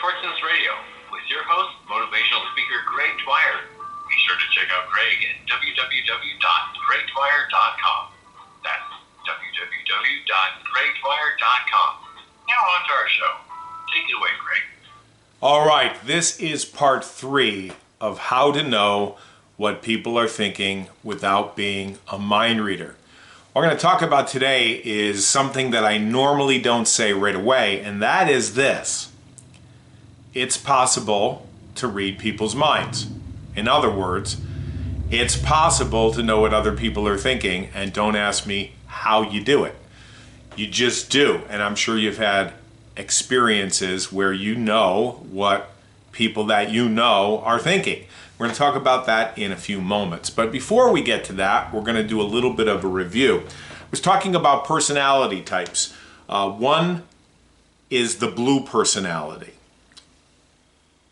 Sportsman's Radio with your host, motivational speaker Greg Dwyer. Be sure to check out Greg at www.gregdwyer.com. That's www.gregdwyer.com. Now on to our show. Take it away, Greg. All right, this is part 3 of how to know what people are thinking without being a mind reader. What we're going to talk about today is something that I normally don't say right away, and that is this. It's possible to read people's minds. In other words, it's possible to know what other people are thinking, and don't ask me how you do it. You just do, and I'm sure you've had experiences where you know what people that you know are thinking. We're going to talk about that in a few moments. But before we get to that, we're going to do a little bit of a review. I was talking about personality types. One is the blue personality.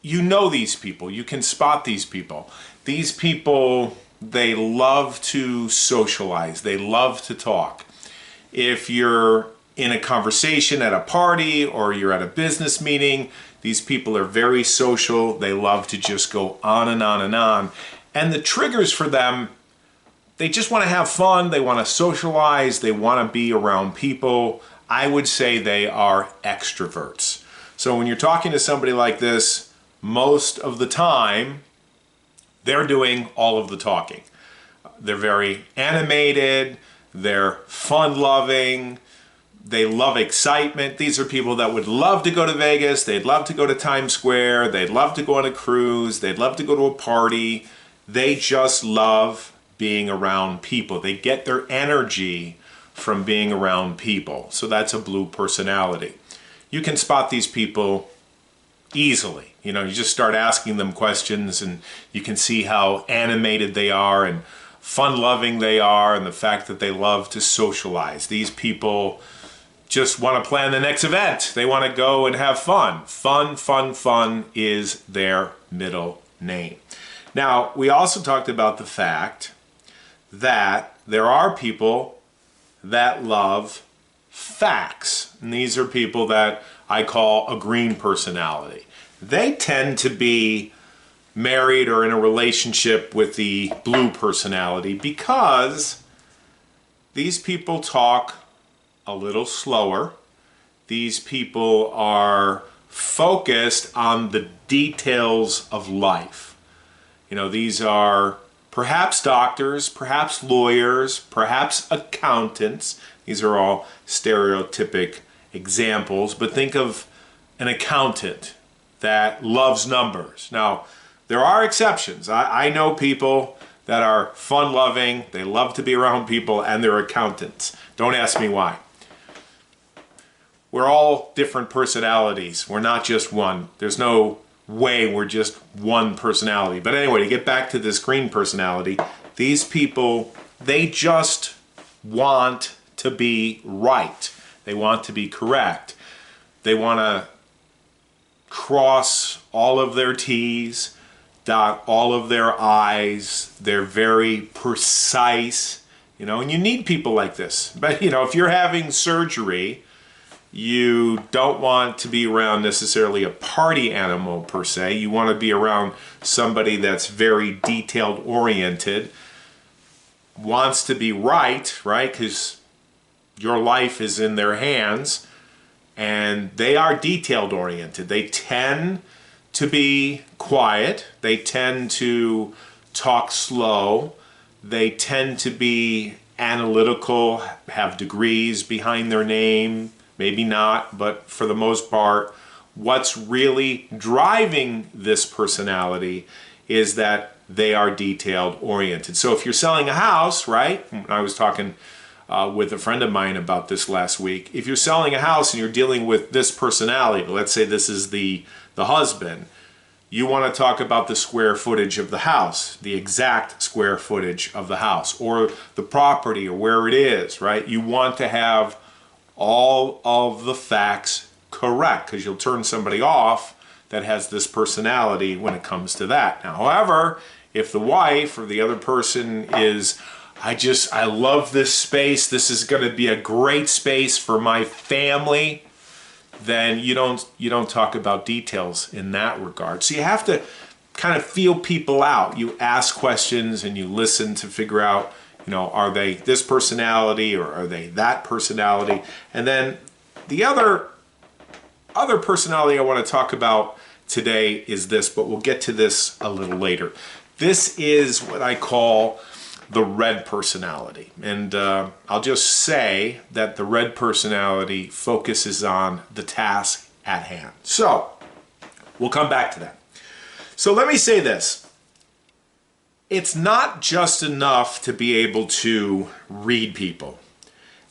You know these people. You can spot these people. These people, they love to socialize. They love to talk. If you're in a conversation at a party or you're at a business meeting, these people are very social. They love to just go on and on and on. And the triggers for them, they just want to have fun. They want to socialize. They want to be around people. I would say they are extroverts. So when you're talking to somebody like this, most of the time, they're doing all of the talking. They're very animated. They're fun-loving. They love excitement. These are people that would love to go to Vegas. They'd love to go to Times Square. They'd love to go on a cruise. They'd love to go to a party. They just love being around people. They get their energy from being around people. So that's a blue personality. You can spot these people easily. You just start asking them questions and you can see how animated they are and fun-loving they are and the fact that they love to socialize. These people just want to plan the next event. They want to go and have fun. Fun is their middle name. Now, we also talked about the fact that there are people that love facts. And these are people that I call a green personality. They tend to be married or in a relationship with the blue personality because these people talk a little slower. These people are focused on the details of life. These are perhaps doctors, perhaps lawyers, perhaps accountants. These are all stereotypic examples, but think of an accountant that loves numbers. Now, there are exceptions. I know people that are fun-loving, they love to be around people, and they're accountants. Don't ask me why. We're all different personalities. We're not just one. There's no way we're just one personality. But anyway, to get back to this green personality, these people, they just want to be right. They want to be correct. They want to cross all of their T's, dot all of their I's. They're very precise, and you need people like this. But, if you're having surgery, you don't want to be around necessarily a party animal per se. You want to be around somebody that's very detailed oriented, wants to be right? Because your life is in their hands, and they are detailed oriented. They tend to be quiet. They tend to talk slow. They tend to be analytical, have degrees behind their name. Maybe not, but for the most part, what's really driving this personality is that they are detailed oriented. So if you're selling a house, right? I was talking with a friend of mine about this last week. If you're selling a house and you're dealing with this personality, let's say this is the husband, you want to talk about the square footage of the house, the exact square footage of the house, or the property, or where it is, right? You want to have all of the facts correct, because you'll turn somebody off that has this personality when it comes to that. Now, however, if the wife or the other person is, I love this space, this is going to be a great space for my family, then you don't talk about details in that regard. So you have to kind of feel people out. You ask questions and you listen to figure out, are they this personality or are they that personality? And then the other personality I want to talk about today is this, but we'll get to this a little later. This is what I call the red personality. And I'll just say that the red personality focuses on the task at hand. So we'll come back to that. So let me say this. It's not just enough to be able to read people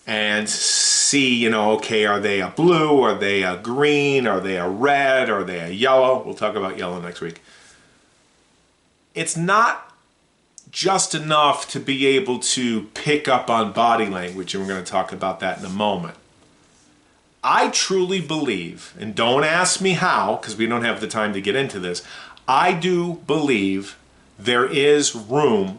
and see, okay, are they a blue, are they a green, are they a red, are they a yellow? We'll talk about yellow next week. It's not just enough to be able to pick up on body language, and we're going to talk about that in a moment. I truly believe, and don't ask me how, because we don't have the time to get into this, I do believe there is room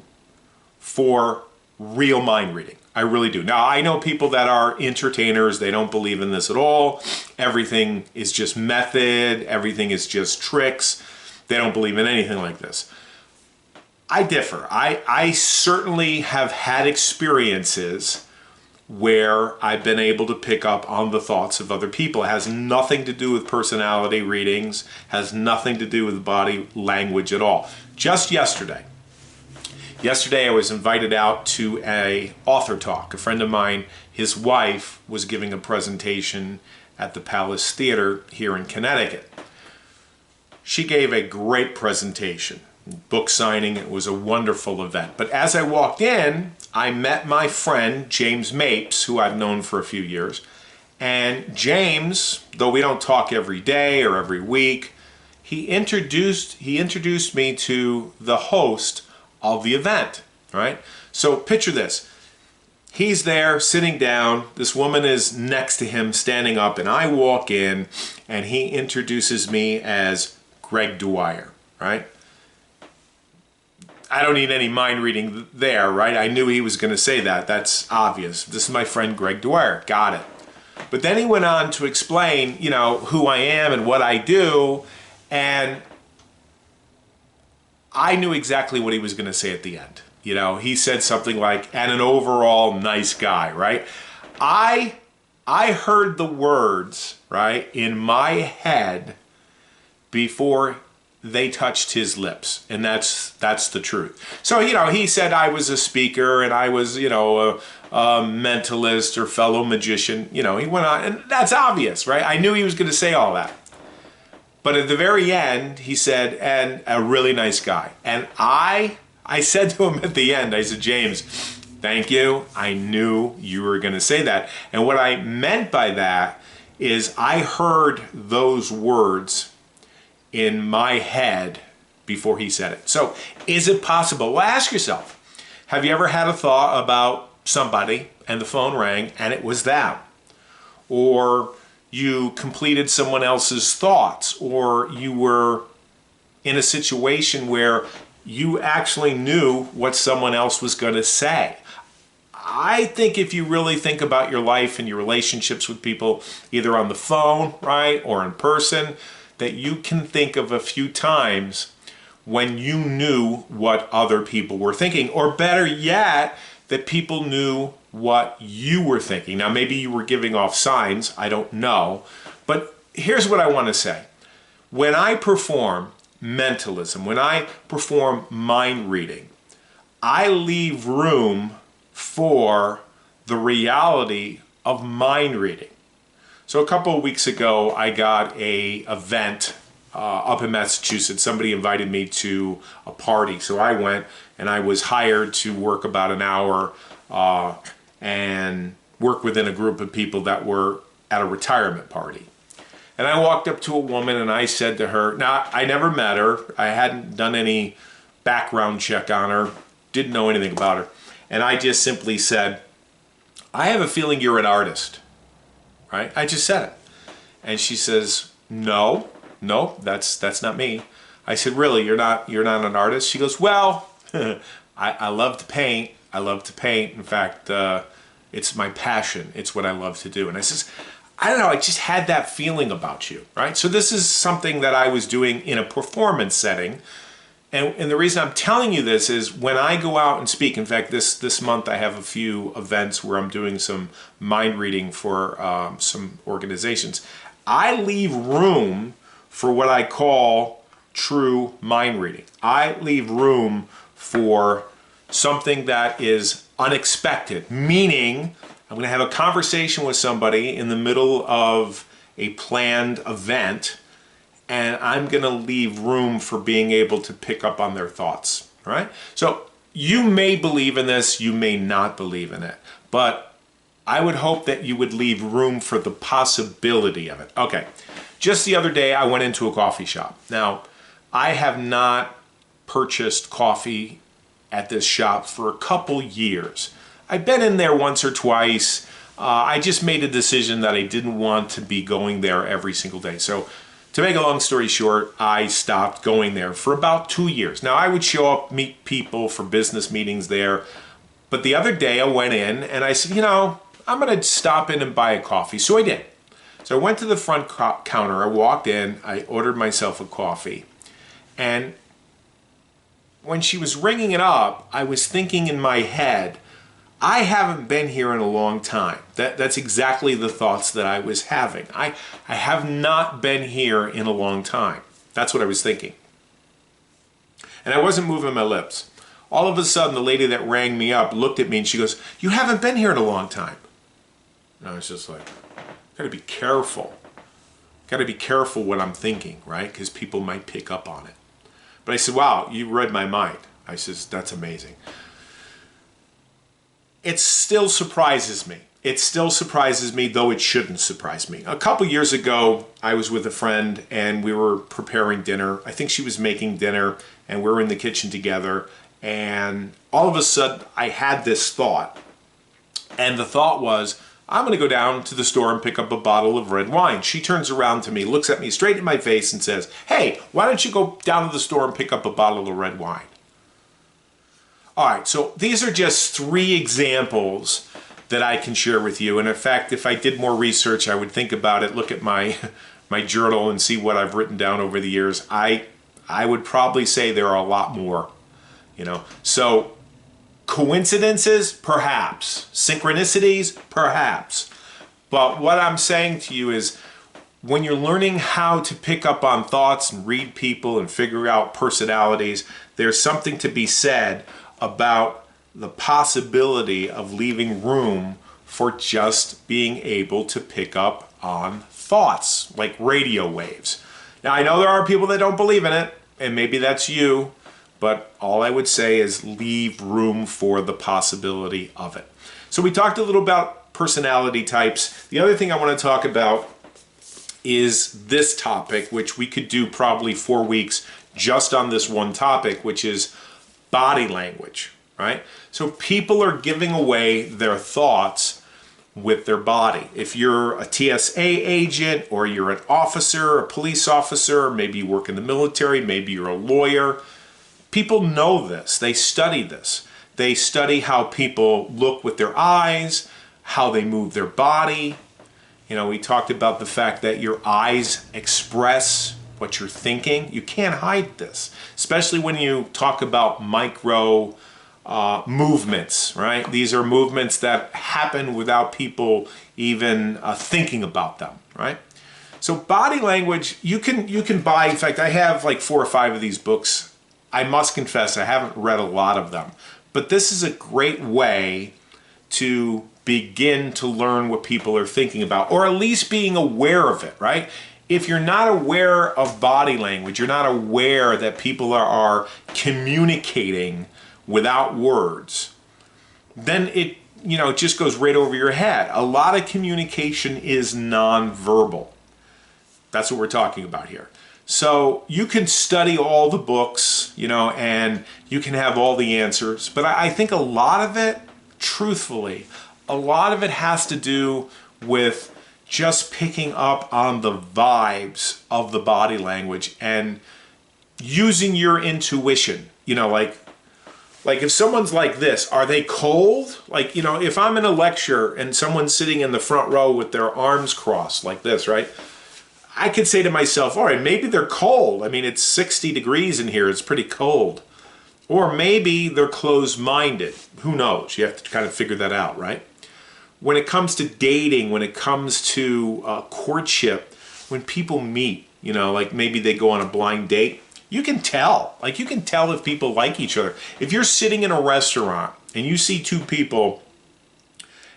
for real mind reading. I really do. Now, I know people that are entertainers, they don't believe in this at all. Everything is just method, everything is just tricks. They don't believe in anything like this. I differ. I certainly have had experiences where I've been able to pick up on the thoughts of other people. It has nothing to do with personality readings, has nothing to do with body language at all. Just yesterday I was invited out to a author talk. A friend of mine, his wife, was giving a presentation at the Palace Theater here in Connecticut. She gave a great presentation. Book signing. It was a wonderful event. But as I walked in, I met my friend James Mapes, who I've known for a few years. And James, though we don't talk every day or every week, he introduced me to the host of the event, right? So picture this. He's there sitting down, this woman is next to him standing up, and I walk in and he introduces me as Greg Dwyer, right? I don't need any mind reading there, right? I knew he was going to say that. That's obvious. This is my friend Greg Dwyer. Got it. But then he went on to explain, who I am and what I do, and I knew exactly what he was going to say at the end. He said something like, and an overall nice guy, right? I heard the words, right, in my head before they touched his lips, and that's the truth. So, he said I was a speaker and I was, a mentalist or fellow magician. He went on, and that's obvious, right? I knew he was going to say all that. But at the very end, he said, and a really nice guy. And I said to him at the end, I said, James, thank you. I knew you were going to say that. And what I meant by that is I heard those words in my head before he said it. So is it possible? Well, ask yourself, have you ever had a thought about somebody and the phone rang and it was them? Or you completed someone else's thoughts, or you were in a situation where you actually knew what someone else was going to say. I think if you really think about your life and your relationships with people, either on the phone, right, or in person, that you can think of a few times when you knew what other people were thinking, or better yet, that people knew what you were thinking. Now, maybe you were giving off signs, I don't know, but here's what I want to say. When I perform mentalism, when I perform mind reading, I leave room for the reality of mind reading. So a couple of weeks ago, I got a event up in Massachusetts. Somebody invited me to a party, so I went, and I was hired to work about an hour and work within a group of people that were at a retirement party. And I walked up to a woman and I said to her, now I never met her, I hadn't done any background check on her, didn't know anything about her, and I just simply said, I have a feeling you're an artist, right? I just said it. And she says, no, that's not me. I said, really, you're not an artist? She goes, well, I love to paint. I love to paint. In fact, it's my passion. It's what I love to do. And I says, I don't know, I just had that feeling about you, right? So this is something that I was doing in a performance setting. And the reason I'm telling you this is when I go out and speak, in fact, this month I have a few events where I'm doing some mind reading for some organizations. I leave room for what I call true mind reading. I leave room for something that is unexpected, meaning I'm going to have a conversation with somebody in the middle of a planned event, and I'm going to leave room for being able to pick up on their thoughts, right? So you may believe in this, you may not believe in it, but I would hope that you would leave room for the possibility of it. Okay, just the other day I went into a coffee shop. Now, I have not purchased coffee at this shop for a couple years. I've been in there once or twice. I just made a decision that I didn't want to be going there every single day. So to make a long story short, I stopped going there for about 2 years. Now, I would show up, meet people for business meetings there. But the other day I went in and I said, I'm going to stop in and buy a coffee. So I did. So I went to the front counter. I walked in. I ordered myself a coffee. And when she was ringing it up, I was thinking in my head, I haven't been here in a long time. That's exactly the thoughts that I was having. I have not been here in a long time. That's what I was thinking. And I wasn't moving my lips. All of a sudden, the lady that rang me up looked at me and she goes, "You haven't been here in a long time." And I was just like, gotta be careful. Gotta be careful what I'm thinking, right? Because people might pick up on it. But I said, "Wow, you read my mind." I says, "That's amazing." It still surprises me. It still surprises me, though it shouldn't surprise me. A couple years ago, I was with a friend and we were preparing dinner. I think she was making dinner and we were in the kitchen together. And all of a sudden, I had this thought. And the thought was, I'm going to go down to the store and pick up a bottle of red wine. She turns around to me, looks at me straight in my face and says, "Hey, why don't you go down to the store and pick up a bottle of red wine?" All right, so these are just 3 examples that I can share with you. And in fact, if I did more research, I would think about it, look at my journal and see what I've written down over the years. I would probably say there are a lot more, So coincidences, perhaps. Synchronicities, perhaps. But what I'm saying to you is when you're learning how to pick up on thoughts and read people and figure out personalities, there's something to be said about the possibility of leaving room for just being able to pick up on thoughts, like radio waves. Now, I know there are people that don't believe in it, and maybe that's you, but all I would say is leave room for the possibility of it. So we talked a little about personality types. The other thing I want to talk about is this topic, which we could do probably 4 weeks just on this one topic, which is body language, right? So people are giving away their thoughts with their body. If you're a TSA agent or you're an officer, a police officer, maybe you work in the military, maybe you're a lawyer, people know this. They study this. They study how people look with their eyes, how they move their body. We talked about the fact that your eyes express what you're thinking. You can't hide this, especially when you talk about micro movements, right? These are movements that happen without people even thinking about them, right? So body language, you can buy. In fact, I have like 4 or 5 of these books. I must confess, I haven't read a lot of them, but this is a great way to begin to learn what people are thinking about, or at least being aware of it, right? If you're not aware of body language, you're not aware that people are communicating without words, then it just goes right over your head. A lot of communication is nonverbal. That's what we're talking about here. So you can study all the books, and you can have all the answers, but I think a lot of it, truthfully, a lot of it has to do with just picking up on the vibes of the body language and using your intuition, like Like if someone's like this, are they cold? Like, if I'm in a lecture and someone's sitting in the front row with their arms crossed like this, right? I could say to myself, all right, maybe they're cold. I mean, it's 60 degrees in here. It's pretty cold. Or maybe they're closed-minded. Who knows? You have to kind of figure that out, right? When it comes to dating, when it comes to courtship, when people meet, like maybe they go on a blind date, you can tell. Like you can tell if people like each other. If you're sitting in a restaurant and you see two people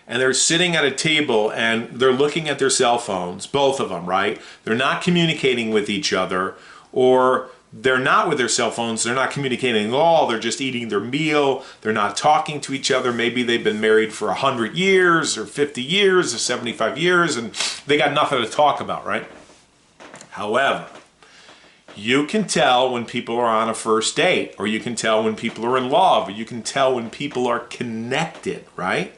and they're sitting at a table and they're looking at their cell phones, both of them, right? They're not communicating with each other, or they're not with their cell phones, they're not communicating at all, they're just eating their meal, they're not talking to each other. Maybe they've been married for 100 years or 50 years or 75 years and they got nothing to talk about, right? However, you can tell when people are on a first date, or you can tell when people are in love, or you can tell when people are connected, right?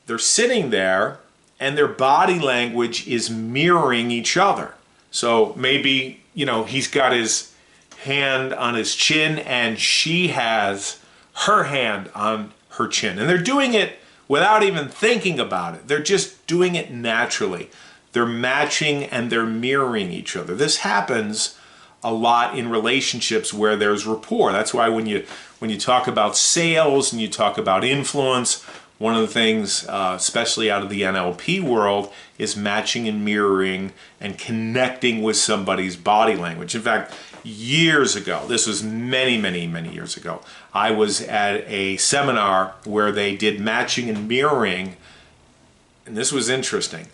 They're sitting there and their body language is mirroring each other. So maybe, he's got his hand on his chin and she has her hand on her chin. And they're doing it without even thinking about it. They're just doing it naturally. They're matching and they're mirroring each other. This happens a lot in relationships where there's rapport. That's why when you talk about sales and you talk about influence, one of the things, especially out of the NLP world, is matching and mirroring and connecting with somebody's body language. In fact, years ago, this was many, many, many years ago, I was at a seminar where they did matching and mirroring, and this was interesting.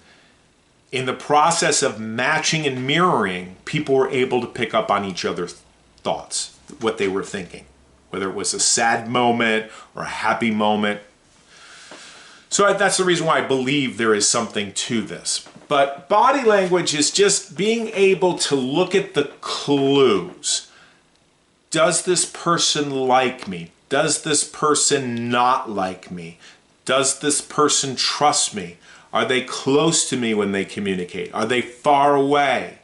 In the process of matching and mirroring, people were able to pick up on each other's thoughts, what they were thinking, whether it was a sad moment or a happy moment. So that's the reason why I believe there is something to this. But body language is just being able to look at the clues. Does this person like me? Does this person not like me? Does this person trust me? Are they close to me when they communicate? Are they far away?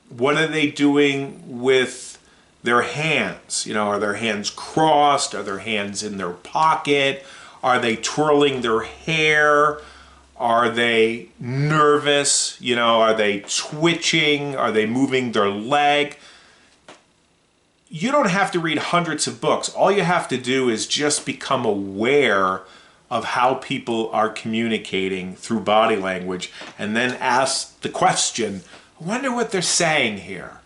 What are they doing with their hands? Are their hands crossed? Are their hands in their pocket? Are they twirling their hair? Are they nervous? Are they twitching? Are they moving their leg? You don't have to read hundreds of books. All you have to do is just become aware of how people are communicating through body language, and then ask the question, I wonder what they're saying here.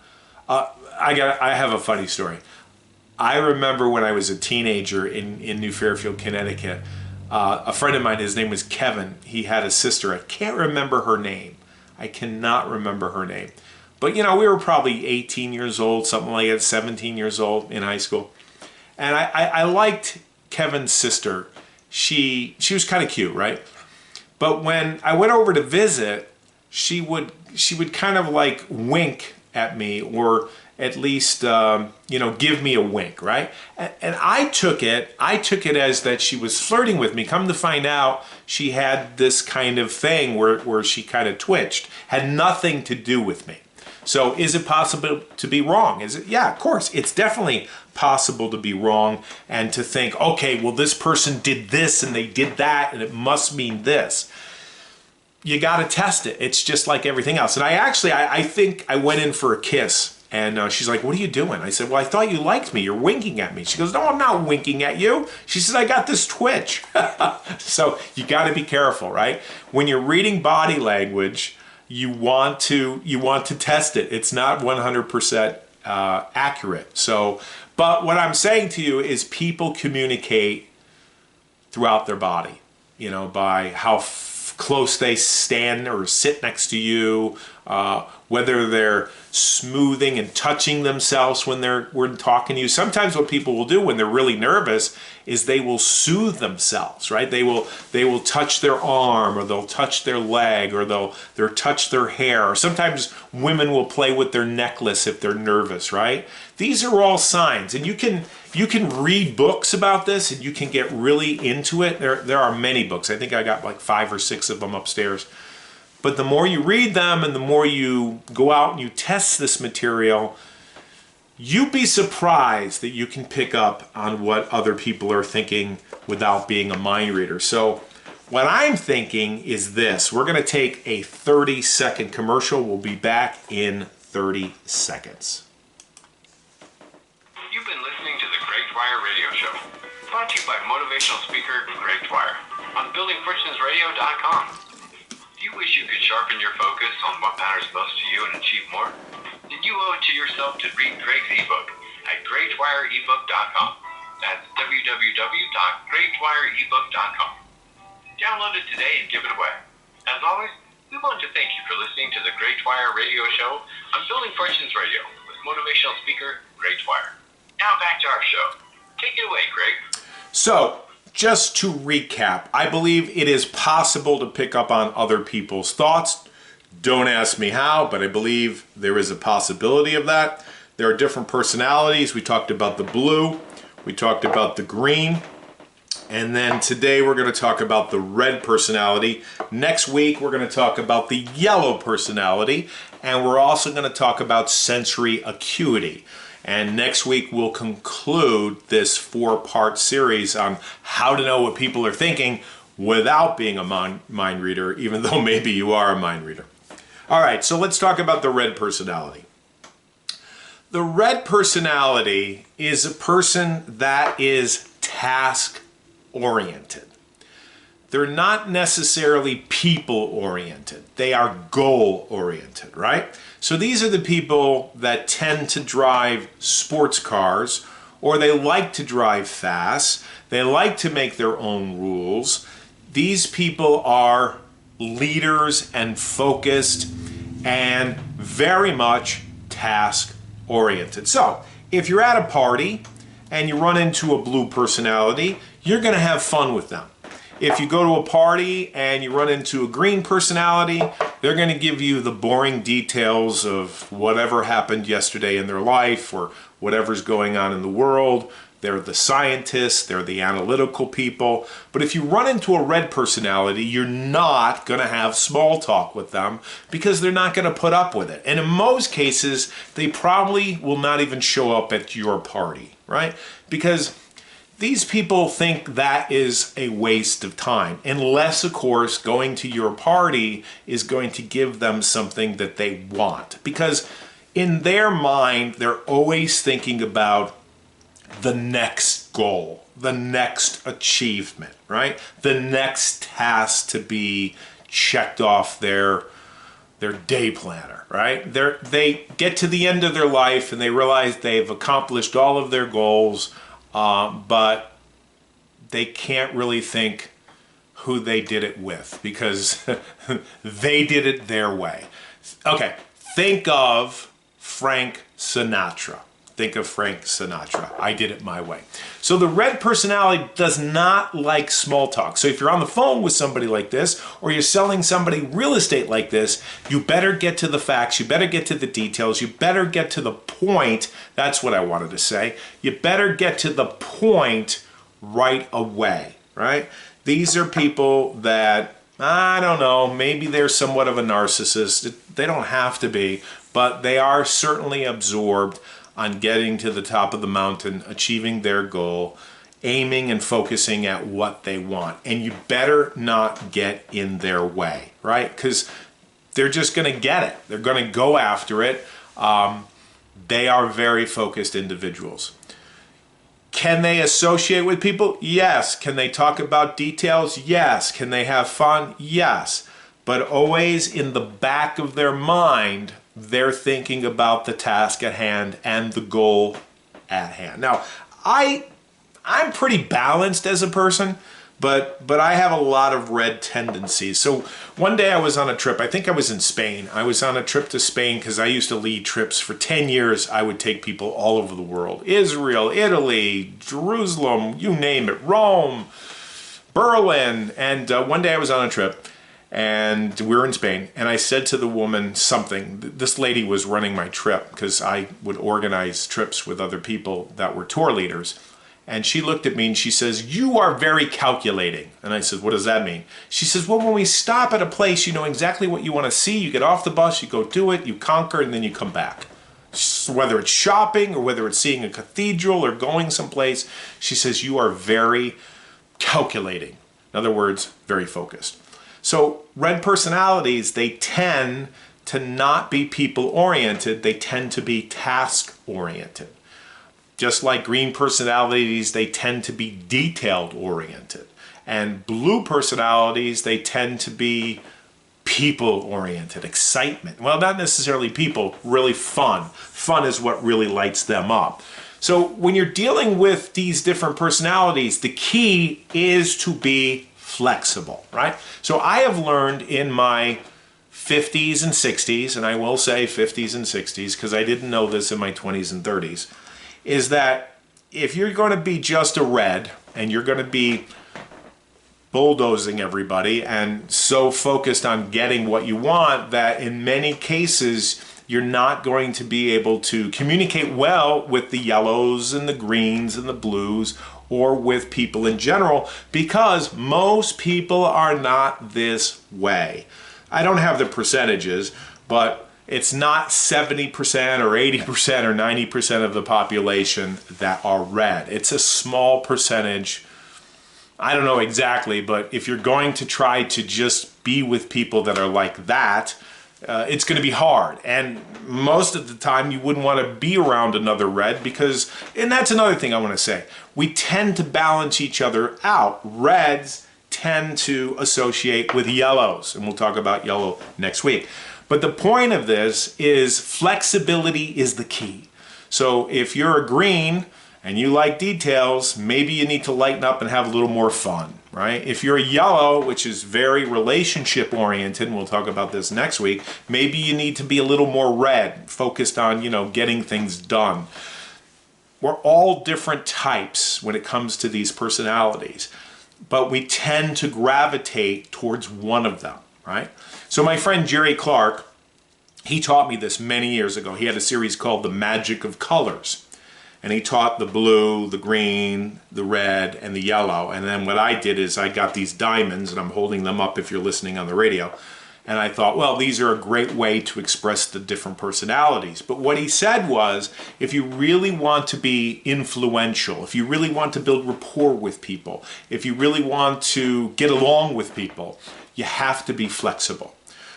I have a funny story. I remember when I was a teenager in New Fairfield, Connecticut, a friend of mine, his name was Kevin, he had a sister. I can't remember her name. I cannot remember her name. But we were probably 18 years old, something like that, 17 years old in high school. And I liked Kevin's sister. She was kind of cute, right? But when I went over to visit, she would kind of like wink at me, or at least give me a wink, right? And I took it as that she was flirting with me. Come to find out, she had this kind of thing where she kind of twitched. Had nothing to do with me. So is it possible to be wrong? Is it? Yeah, of course. It's definitely possible to be wrong and to think, okay, well, this person did this and they did that and it must mean this. You got to test it. It's just like everything else. And I think I went in for a kiss, and she's like, what are you doing? I said, well, I thought you liked me. You're winking at me. She goes, no, I'm not winking at you. She says, I got this twitch. So you got to be careful, right? When you're reading body language, you want to test it. It's not 100% accurate. So, but what I'm saying to you is people communicate throughout their body, by how close they stand or sit next to you, whether they're smoothing and touching themselves when we're talking to you. Sometimes what people will do when they're really nervous is they will soothe themselves, right? They will touch their arm, or they'll touch their leg, or they'll touch their hair. Or sometimes women will play with their necklace if they're nervous, right? These are all signs, and you can read books about this, and you can get really into it. There are many books. I think I got like 5 or 6 of them upstairs. But the more you read them and the more you go out and you test this material, You'd be surprised that you can pick up on what other people are thinking without being a mind reader. So what I'm thinking is this. We're going to take a 30-second commercial. We'll be back in 30 seconds. You've been listening to the Greg Dwyer Radio Show, brought to you by motivational speaker Greg Dwyer on buildingfortunesradio.com. Do you wish you could sharpen your focus on what matters most to you and achieve more? Then you owe it to yourself to read Greg's ebook at gregdwyerebook.com. That's www.gregdwyerebook.com. Download it today and give it away. As always, we want to thank you for listening to the Greg Dwyer Radio Show on Building Fortunes Radio with motivational speaker Greg Dwyer. Now back to our show. Take it away, Greg. So, just to recap, I believe it is possible to pick up on other people's thoughts. Don't ask me how, but I believe there is a possibility of that. There are different personalities. We talked about the blue. We talked about the green. And then today we're going to talk about the red personality. Next week we're going to talk about the yellow personality. And we're also going to talk about sensory acuity. And next week we'll conclude this 4-part series on how to know what people are thinking without being a mind reader, even though maybe you are a mind reader. All right, so let's talk about the red personality. The red personality is a person that is task-oriented. They're not necessarily people-oriented. They are goal-oriented, right? So these are the people that tend to drive sports cars, or they like to drive fast. They like to make their own rules. These people are leaders and focused and very much task-oriented. So if you're at a party and you run into a blue personality, you're going to have fun with them. If you go to a party and you run into a green personality, they're going to give you the boring details of whatever happened yesterday in their life or whatever's going on in the world. They're the scientists, they're the analytical people. But if you run into a red personality, you're not going to have small talk with them because they're not going to put up with it. And in most cases, they probably will not even show up at your party, right? Because these people think that is a waste of time, unless, of course, going to your party is going to give them something that they want. Because in their mind, they're always thinking about the next goal, the next achievement, right? The next task to be checked off their day planner, right? They get to the end of their life and they realize they've accomplished all of their goals, but they can't really think who they did it with because they did it their way. Okay, think of Frank Sinatra. Think of Frank Sinatra. I did it my way. So the red personality does not like small talk. So if you're on the phone with somebody like this, or you're selling somebody real estate like this, you better get to the facts, you better get to the details, you better get to the point. That's what I wanted to say. You better get to the point right away, right? These are people that, I don't know, maybe they're somewhat of a narcissist. They don't have to be, but they are certainly absorbed on getting to the top of the mountain, achieving their goal, aiming and focusing at what they want. And you better not get in their way, right? Because they're just going to get it. They're going to go after it. They are very focused individuals. Can they associate with people? Yes. Can they talk about details? Yes. Can they have fun? Yes. But always in the back of their mind, they're thinking about the task at hand and the goal at hand. Now, I'm pretty balanced as a person, but I have a lot of red tendencies. So one day I was on a trip. I think I was in Spain. I was on a trip to Spain because I used to lead trips. For 10 years, I would take people all over the world. Israel, Italy, Jerusalem, you name it, Rome, Berlin. And one day I was on a trip. And we were in Spain, and I said to the woman something. This lady was running my trip because I would organize trips with other people that were tour leaders. And she looked at me and she says, "You are very calculating." And I said, "What does that mean?" She says, "Well, when we stop at a place, you know exactly what you want to see. You get off the bus, you go do it, you conquer, and then you come back." whether it's shopping or whether it's seeing a cathedral or going someplace, she says you are very calculating. In other words, very focused. So red personalities, they tend to not be people-oriented, they tend to be task-oriented. Just like green personalities, they tend to be detailed-oriented. And blue personalities, they tend to be people-oriented, excitement. Well, not necessarily people, really fun. Fun is what really lights them up. So when you're dealing with these different personalities, the key is to be flexible, right? So I have learned in my 50s and 60s, and I will say 50s and 60s because I didn't know this in my 20s and 30s, is that if you're going to be just a red and you're going to be bulldozing everybody and so focused on getting what you want that in many cases you're not going to be able to communicate well with the yellows and the greens and the blues or with people in general, because most people are not this way. I don't have the percentages, but it's not 70% or 80% or 90% of the population that are red. It's a small percentage. I don't know exactly, but if you're going to try to just be with people that are like that, it's going to be hard. And most of the time you wouldn't want to be around another red because, and that's another thing I want to say, we tend to balance each other out. Reds tend to associate with yellows, and we'll talk about yellow next week. But the point of this is flexibility is the key. So if you're a green and you like details, maybe you need to lighten up and have a little more fun, right? If you're a yellow, which is very relationship oriented, and we'll talk about this next week, maybe you need to be a little more red, focused on, getting things done. We're all different types when it comes to these personalities, but we tend to gravitate towards one of them, right? So my friend Jerry Clark, he taught me this many years ago. He had a series called The Magic of Colors. And he taught the blue, the green, the red, and the yellow. And then what I did is I got these diamonds, and I'm holding them up if you're listening on the radio. And I thought, well, these are a great way to express the different personalities. But what he said was, if you really want to be influential, if you really want to build rapport with people, if you really want to get along with people, you have to be flexible.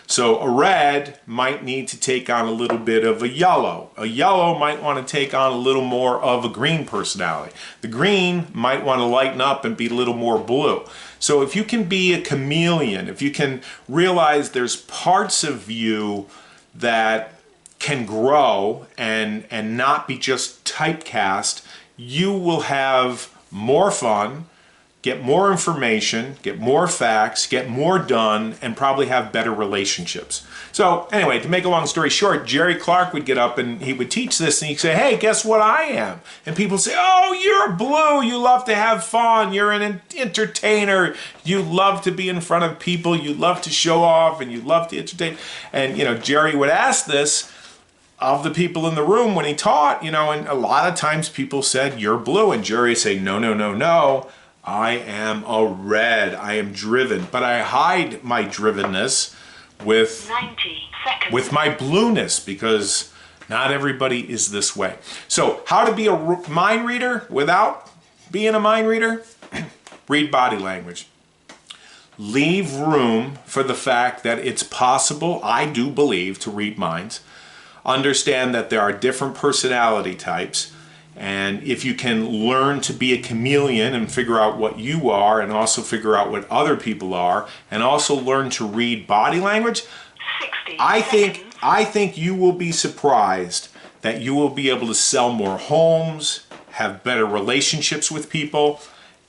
So a red might need to take on a little bit of a yellow. A yellow might want to take on a little more of a green personality. The green might want to lighten up and be a little more blue. So if you can be a chameleon, if you can realize there's parts of you that can grow and not be just typecast, you will have more fun, get more information, get more facts, get more done, and probably have better relationships. So anyway, to make a long story short, Jerry Clark would get up and he would teach this and he'd say, hey, guess what I am? And people say, oh, you're a blue, you love to have fun, you're an entertainer, you love to be in front of people, you love to show off, and you love to entertain. And Jerry would ask this of the people in the room when he taught, and a lot of times people said, you're blue, and Jerry would say, no, no, no, no. I am a red. I am driven, but I hide my drivenness with 90 seconds. With my blueness, because not everybody is this way. So how to be a mind reader without being a mind reader? Read body language. Leave room for the fact that it's possible, I do believe, to read minds. Understand that there are different personality types. And if you can learn to be a chameleon and figure out what you are and also figure out what other people are and also learn to read body language, 60 I seconds. think you will be surprised that you will be able to sell more homes, have better relationships with people,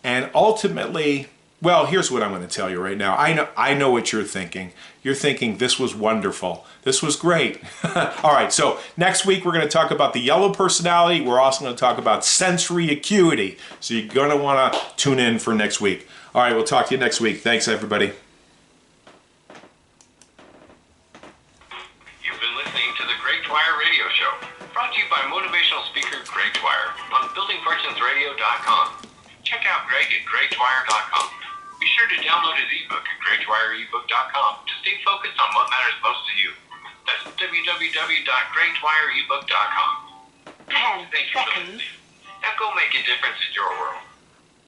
and ultimately, well, here's what I'm going to tell you right now. I know what you're thinking. You're thinking this was wonderful. This was great. All right, so next week we're going to talk about the yellow personality. We're also going to talk about sensory acuity. So you're going to want to tune in for next week. All right, we'll talk to you next week. Thanks, everybody. You've been listening to the Greg Dwyer Radio Show, brought to you by motivational speaker Greg Dwyer on buildingfortunesradio.com. Check out Greg at gregdwyer.com. Be sure to download his ebook at gregdwyerebook.com to stay focused on what matters most to you. That's www.greatwireebook.com. 10 Thank you for seconds. listening. Now go make a difference in your world.